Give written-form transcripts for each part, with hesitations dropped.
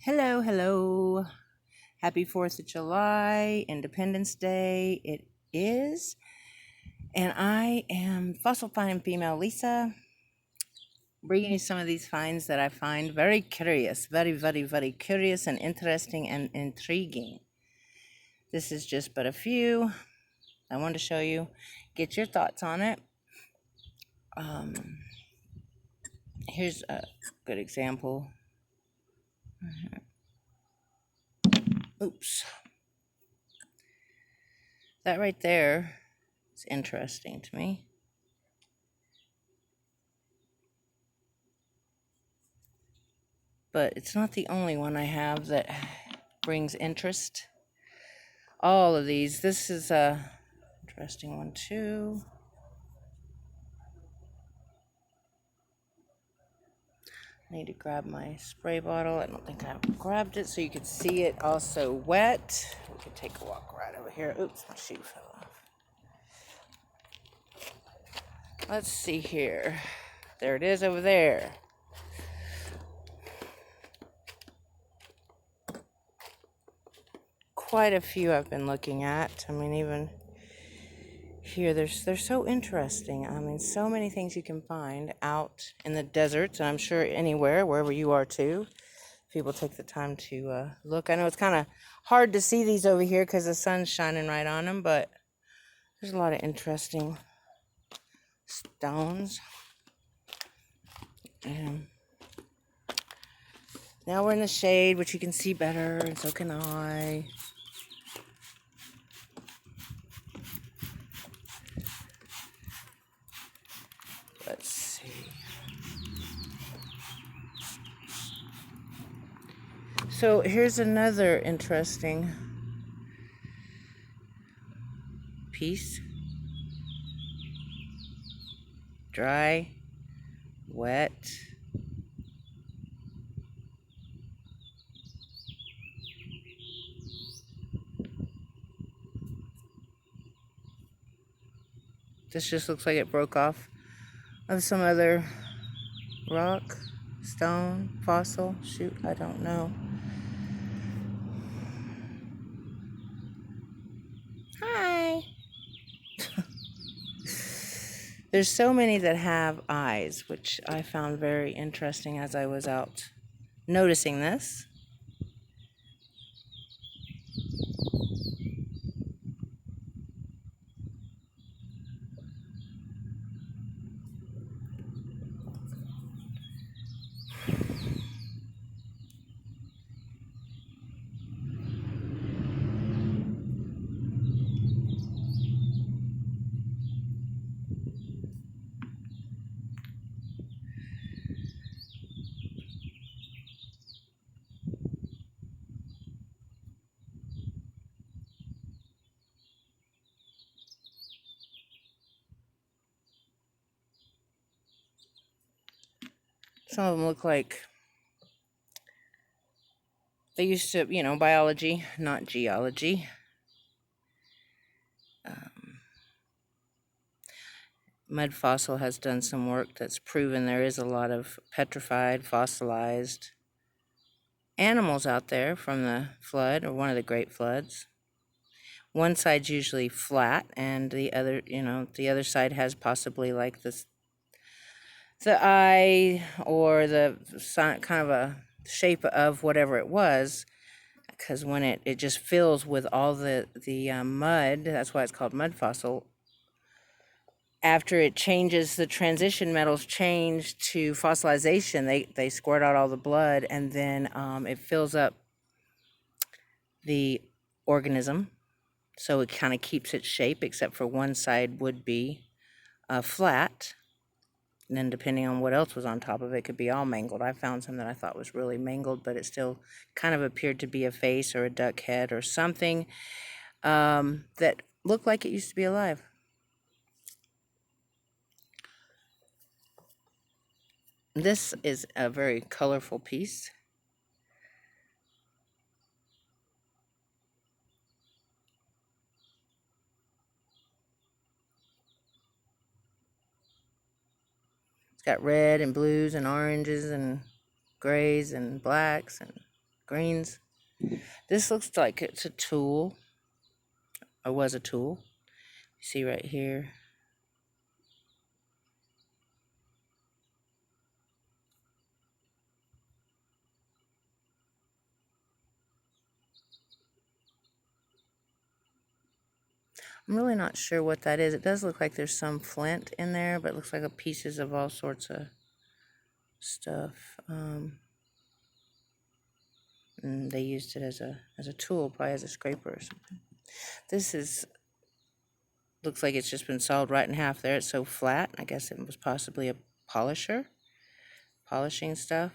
Hello, hello. Happy 4th of July, Independence Day. It is. And I am Fossil Find Female Lisa, bringing you some of these finds that I find very curious, very curious and interesting and intriguing. This is just but a few I wanted to show you. Get your thoughts on it. Here's a good example. Oops. That right there is interesting to me. But it's not the only one I have that brings interest. All of these. This is a interesting one too. I need to grab my spray bottle. I don't think I grabbed it so you could see it also wet. We could take a walk right over here. Oops, my shoe fell off. Let's see here. There it is over there. Quite a few I've been looking at. I mean, even here, they're so interesting. I mean, so many things you can find out in the deserts, and I'm sure anywhere, wherever you are too. People take the time to look. I know it's kind of hard to see these over here because the sun's shining right on them, but there's a lot of interesting stones. And now we're in the shade, which you can see better, and so can I. Let's see. So here's another interesting piece. Dry, wet. This just looks like it broke off of some other rock, stone, fossil. Shoot, I don't know. Hi. There's so many that have eyes, which I found very interesting as I was out noticing this. Some of them look like they used to, biology, not geology. Mud Fossil has done some work that's proven there is a lot of petrified, fossilized animals out there from the flood or one of the great floods. One side's usually flat, and the other side has possibly like the eye or the kind of a shape of whatever it was, because when it just fills with all the mud, that's why it's called mud fossil. After it changes, the transition metals change to fossilization. They squirt out all the blood, and then it fills up the organism, so it kind of keeps its shape, except for one side would be flat. And then depending on what else was on top of it, could be all mangled. I found some that I thought was really mangled, but it still kind of appeared to be a face or a duck head or something that looked like it used to be alive. This is a very colorful piece. It's got red and blues and oranges and grays and blacks and greens. This looks like it's a tool, or was a tool. You see right here. I'm really not sure what that is. It does look like there's some flint in there, but it looks like pieces of all sorts of stuff. And they used it as a tool, probably as a scraper or something. This looks like it's just been sawed right in half there. It's so flat. I guess it was possibly a polisher, polishing stuff.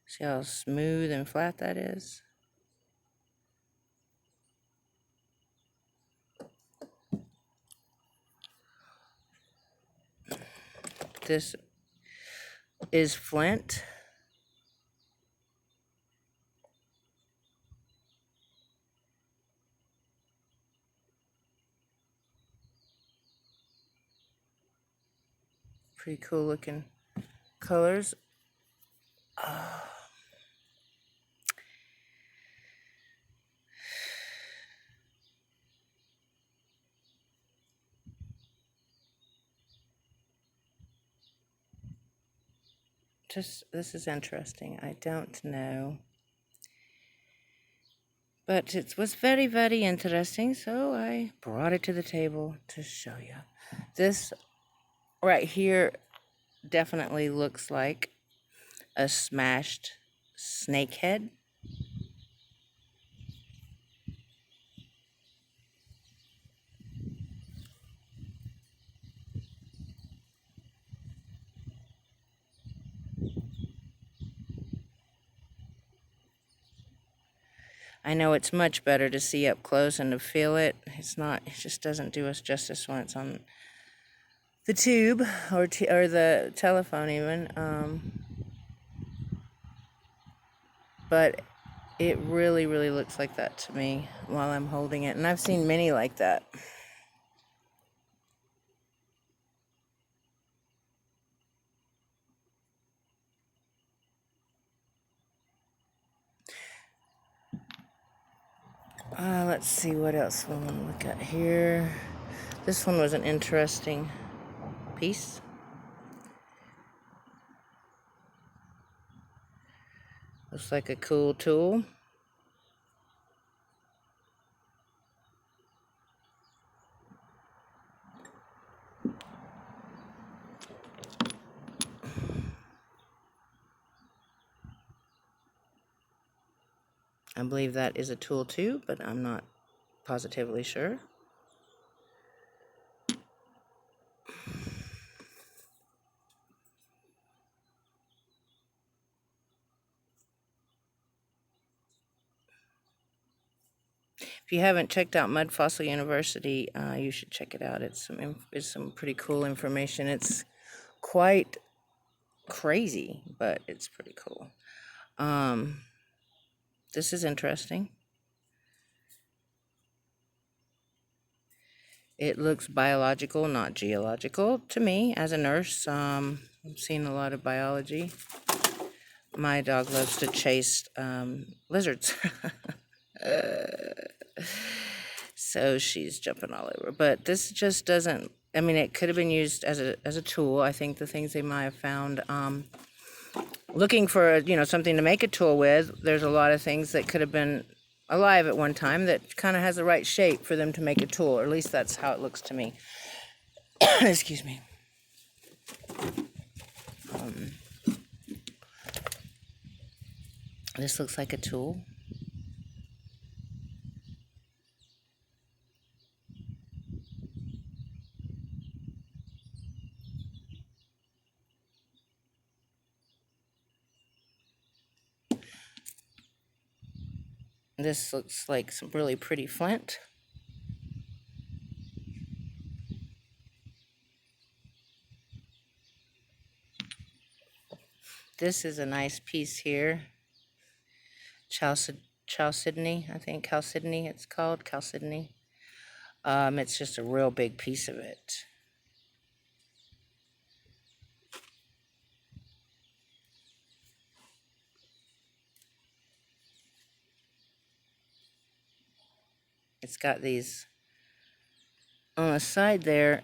See how smooth and flat that is? This is flint. Pretty cool looking colors. This is interesting. I don't know. But it was very, very interesting, so I brought it to the table to show you. This right here definitely looks like a smashed snake head. I know it's much better to see up close and to feel it. It just doesn't do us justice when it's on the tube or the telephone even. But it really, really looks like that to me while I'm holding it. And I've seen many like that. Let's see what else we want to look at here. This one was an interesting piece. Looks like a cool tool. I believe that is a tool too, but I'm not positively sure. If you haven't checked out Mud Fossil University, you should check it out. It's some pretty cool information. It's quite crazy, but it's pretty cool. This is interesting. It looks biological, not geological to me as a nurse. I've seen a lot of biology. My dog loves to chase lizards. So she's jumping all over. But this just doesn't, I mean, it could have been used as a tool. I think the things they might have found, looking for, something to make a tool with, there's a lot of things that could have been alive at one time that kind of has the right shape for them to make a tool, or at least that's how it looks to me. Excuse me. This looks like a tool. This looks like some really pretty flint. This is a nice piece here. Chalcedony, I think. Chalcedony, it's called. Chalcedony. It's just a real big piece of it. It's got these on the side there.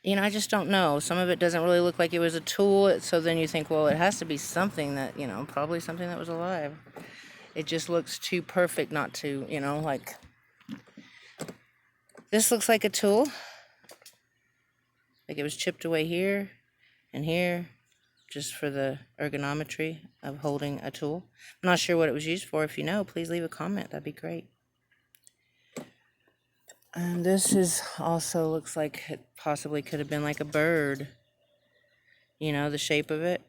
You know, I just don't know. Some of it doesn't really look like it was a tool, so then you think, well, it has to be something that, you know, probably something that was alive. It just looks too perfect not to, you know, like, this looks like a tool. Like it was chipped away here and here, just for the ergonometry of holding a tool. I'm not sure what it was used for. If you know, please leave a comment. That'd be great. And this is also looks like it possibly could have been like a bird. You know, the shape of it.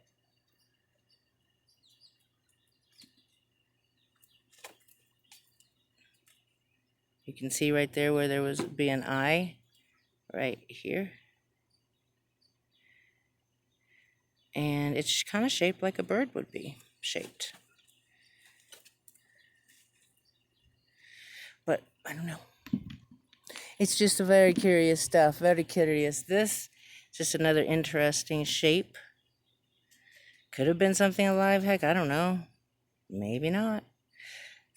You can see right there where there would be an eye, right here. And it's kind of shaped like a bird would be shaped. But I don't know. It's just a very curious stuff, very curious. This is just another interesting shape. Could have been something alive, heck, I don't know. Maybe not.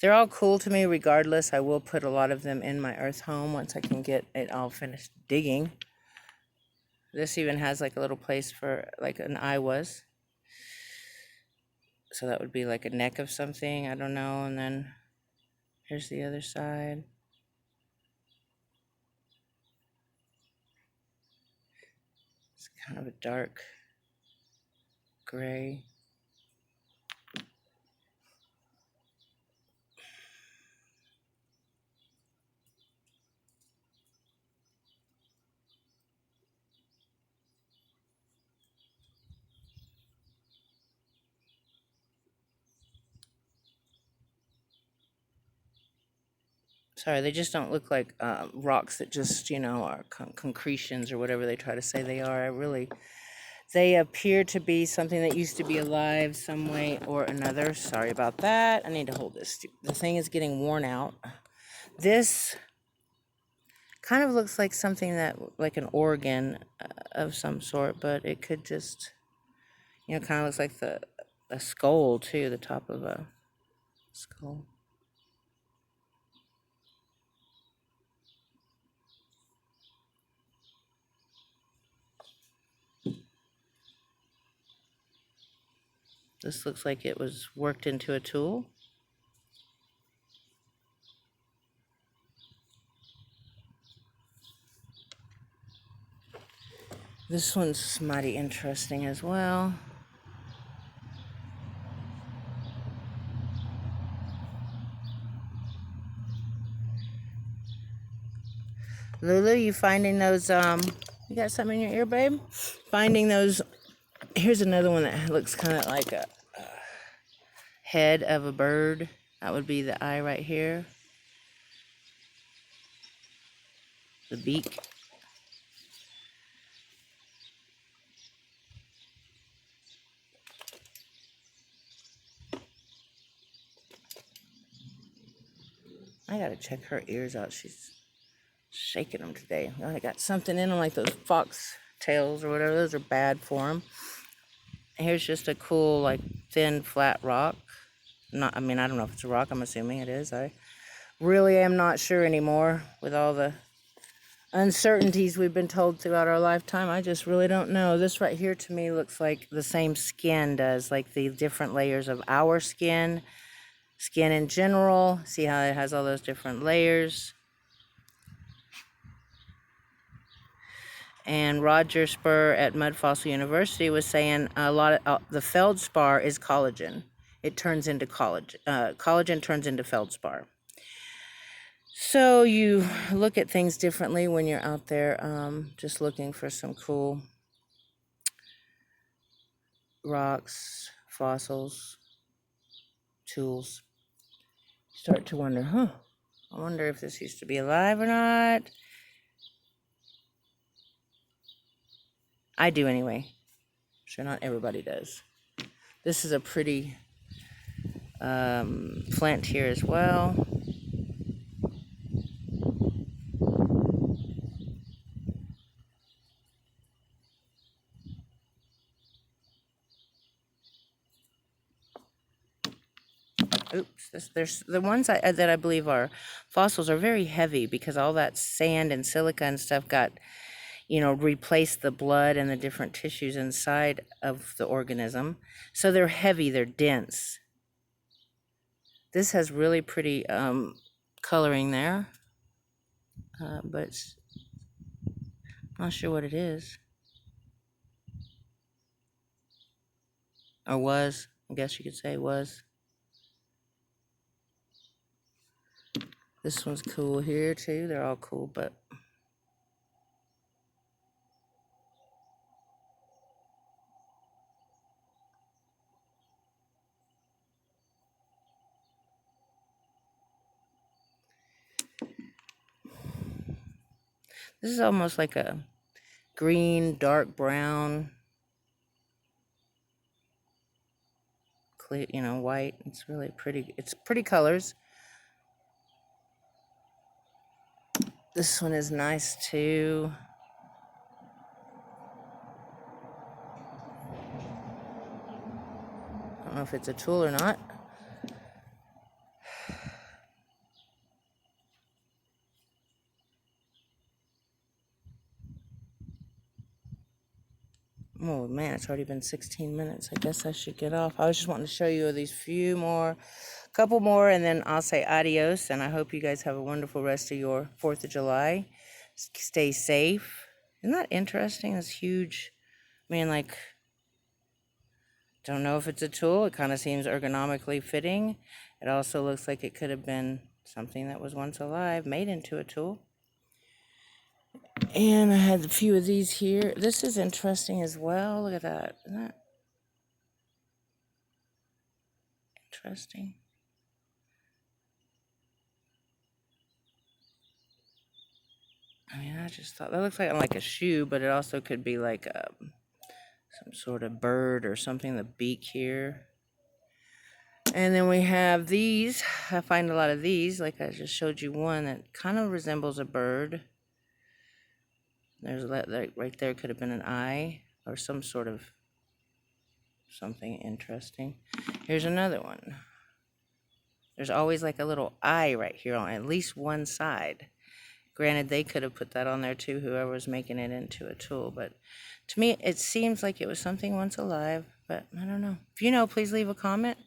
They're all cool to me regardless. I will put a lot of them in my earth home once I can get it all finished digging. This even has like a little place for like an eye was. So that would be like a neck of something, I don't know. And then here's the other side. It's kind of a dark gray. Sorry, they just don't look like rocks that just, you know, are concretions or whatever they try to say they are. They appear to be something that used to be alive some way or another. Sorry about that. I need to hold this. The thing is getting worn out. This kind of looks like something that, like an organ of some sort, but it could just, you know, kind of looks like a skull too, the top of a skull. This looks like it was worked into a tool. This one's mighty interesting as well. Lulu, you finding those, you got something in your ear, babe? Finding those, here's another one that looks kind of like a head of a bird. That would be the eye right here. The beak. I gotta check her ears out. She's shaking them today. I got something in them like those fox tails or whatever. Those are bad for them. Here's just a cool, like, thin, flat rock. I mean, I don't know if it's a rock. I'm assuming it is. I really am not sure anymore with all the uncertainties we've been told throughout our lifetime. I just really don't know. This right here to me looks like the same skin does, like the different layers of our skin in general. See how it has all those different layers. And Roger Spur at Mud Fossil University was saying a lot of the feldspar is collagen. It turns into collagen. Collagen turns into feldspar. So you look at things differently when you're out there just looking for some cool rocks, fossils, tools. Start to wonder, I wonder if this used to be alive or not. I do anyway. I'm sure not everybody does. This is a pretty flint here as well. Oops, there's the ones that I believe are fossils are very heavy because all that sand and silica and stuff got, replaced the blood and the different tissues inside of the organism. So they're heavy, they're dense. This has really pretty coloring there, but I'm not sure what it is. Or was, I guess you could say was. This one's cool here too. They're all cool, but this is almost like a green, dark brown, clear, white. It's really pretty. It's pretty colors. This one is nice too. I don't know if it's a tool or not. Oh man, it's already been 16 minutes. I guess I should get off. I was just wanting to show you these couple more, and then I'll say adios. And I hope you guys have a wonderful rest of your 4th of July. Stay safe. Isn't that interesting? It's huge. I mean, like, don't know if it's a tool. It kind of seems ergonomically fitting. It also looks like it could have been something that was once alive, made into a tool. And I had a few of these here. This is interesting as well. Look at that. Isn't that interesting? I mean, I just thought that looks like a shoe, but it also could be like some sort of bird or something. The beak here. And then we have these. I find a lot of these. Like I just showed you one that kind of resembles a bird. There's right there could have been an eye or some sort of something interesting. Here's another one. There's always like a little eye right here on at least one side. Granted, they could have put that on there too, whoever was making it into a tool. But to me, it seems like it was something once alive. But I don't know. If you know, please leave a comment.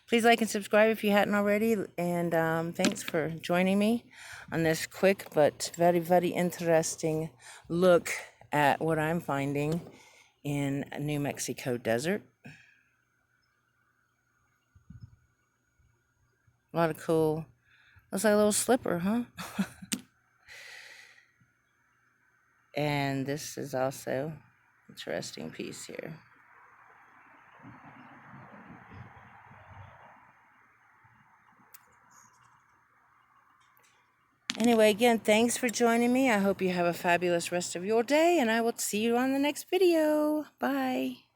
Please like and subscribe if you hadn't already. And thanks for joining me on this quick but very, very interesting look at what I'm finding in New Mexico desert. A lot of cool, looks like a little slipper, huh? And this is also an interesting piece here. Anyway, again, thanks for joining me. I hope you have a fabulous rest of your day, and I will see you on the next video. Bye.